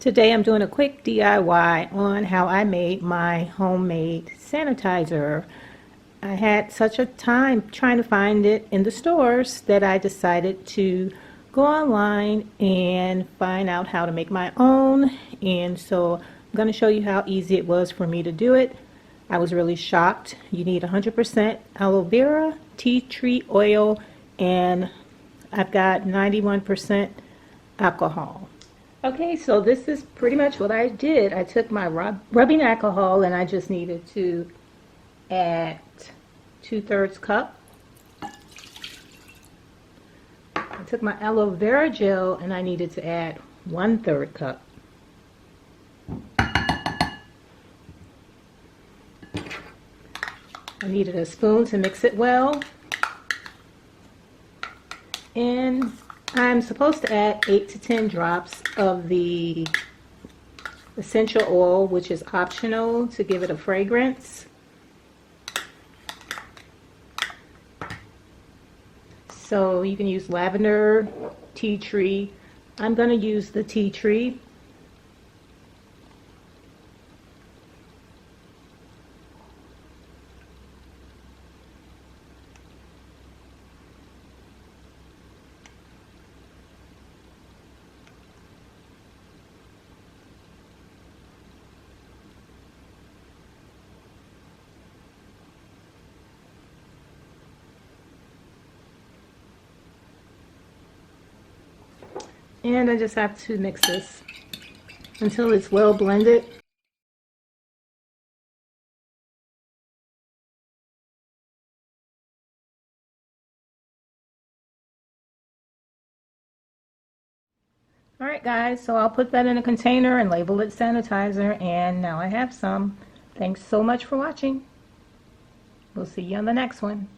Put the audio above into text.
Today I'm doing a quick DIY on how I made my homemade sanitizer. I had such a time trying to find it in the stores that I decided to go online and find out how to make my own. And so I'm going to show you how easy it was for me to do it. I was really shocked. You need 100% aloe vera, tea tree oil, and I've got 91% alcohol. Okay, so this is pretty much what I did. I took my rubbing alcohol and I just needed to add 2/3 cup. I took my aloe vera gel and I needed to add 1/3 cup. I needed a spoon to mix it well. And I'm supposed to add 8 to 10 drops of the essential oil, which is optional to give it a fragrance. So you can use lavender, tea tree. I'm going to use the tea tree. And I just have to mix this until it's well blended. Alright guys, so I'll put that in a container and label it sanitizer, and now I have some. Thanks so much for watching. We'll see you on the next one.